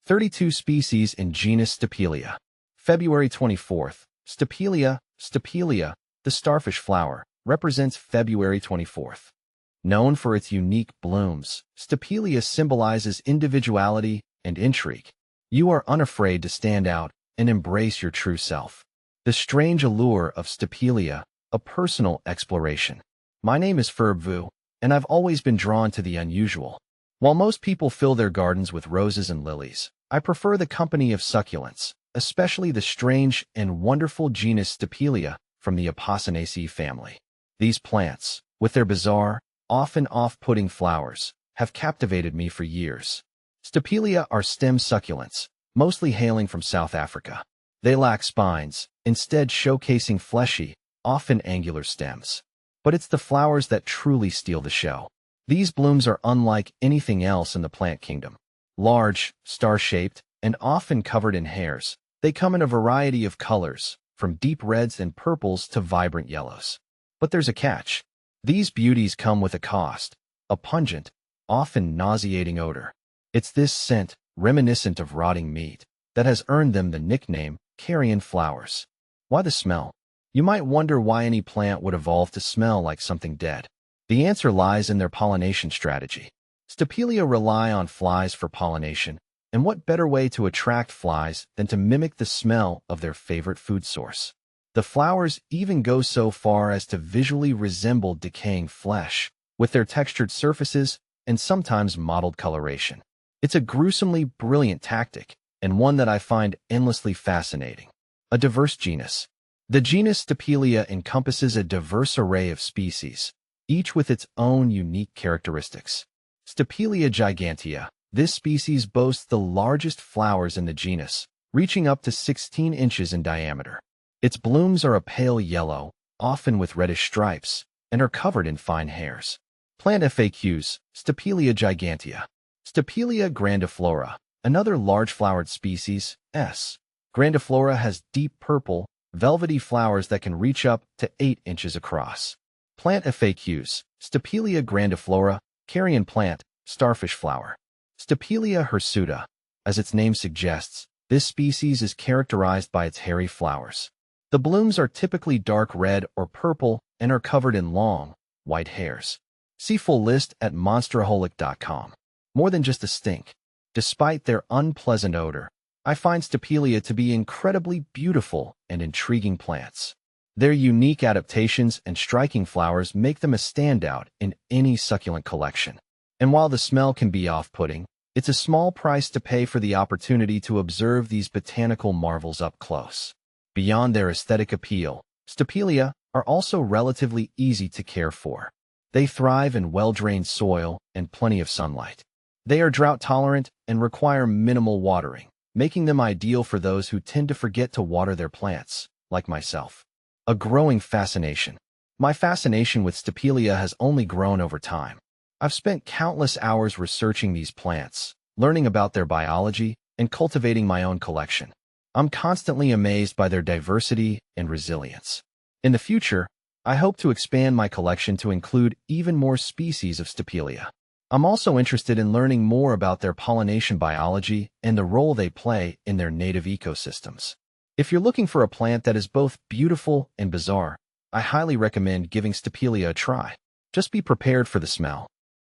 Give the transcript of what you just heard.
32 species in genus Stapelia. February 24th. Stapelia, the starfish flower, represents February 24th. Known for its unique blooms, Stapelia symbolizes individuality and intrigue. You are unafraid to stand out and embrace your true self. The strange allure of Stapelia, a personal exploration. My name is Vu, and I've always been drawn to the unusual. While most people fill their gardens with roses and lilies, I prefer the company of succulents, especially the strange and wonderful genus Stapelia from the Apocynaceae family. These plants, with their bizarre, often off-putting flowers, have captivated me for years. Stapelia are stem succulents, mostly hailing from South Africa. They lack spines, instead showcasing fleshy, often angular stems. But it's the flowers that truly steal the show. These blooms are unlike anything else in the plant kingdom. Large, star-shaped, and often covered in hairs, they come in a variety of colors, from deep reds and purples to vibrant yellows. But there's a catch. These beauties come with a cost, a pungent, often nauseating odor. It's this scent, reminiscent of rotting meat, that has earned them the nickname carrion flowers. Why the smell? You might wonder why any plant would evolve to smell like something dead. The answer lies in their pollination strategy. Stapelia rely on flies for pollination, and what better way to attract flies than to mimic the smell of their favorite food source? The flowers even go so far as to visually resemble decaying flesh, with their textured surfaces and sometimes mottled coloration. It's a gruesomely brilliant tactic, and one that I find endlessly fascinating. A diverse genus. The genus Stapelia encompasses a diverse array of species, each with its own unique characteristics. Stapelia gigantea. This species boasts the largest flowers in the genus, reaching up to 16 inches in diameter. Its blooms are a pale yellow, often with reddish stripes, and are covered in fine hairs. Plant FAQs. Stapelia gigantea. Stapelia grandiflora, another large-flowered species, S. Grandiflora has deep purple, velvety flowers that can reach up to 8 inches across. Plant FAQs. Stapelia grandiflora, carrion plant, starfish flower. Stapelia hirsuta. As its name suggests, this species is characterized by its hairy flowers. The blooms are typically dark red or purple and are covered in long, white hairs. See full list at monsteraholic.com. More than just a stink. Despite their unpleasant odor, I find Stapelia to be incredibly beautiful and intriguing plants. Their unique adaptations and striking flowers make them a standout in any succulent collection. And while the smell can be off-putting, it's a small price to pay for the opportunity to observe these botanical marvels up close. Beyond their aesthetic appeal, Stapelia are also relatively easy to care for. They thrive in well-drained soil and plenty of sunlight. They are drought-tolerant and require minimal watering, making them ideal for those who tend to forget to water their plants, like myself. A growing fascination. My fascination with Stapelia has only grown over time. I've spent countless hours researching these plants, learning about their biology, and cultivating my own collection. I'm constantly amazed by their diversity and resilience. In the future, I hope to expand my collection to include even more species of Stapelia. I'm also interested in learning more about their pollination biology and the role they play in their native ecosystems. If you're looking for a plant that is both beautiful and bizarre, I highly recommend giving Stapelia a try. Just be prepared for the smell,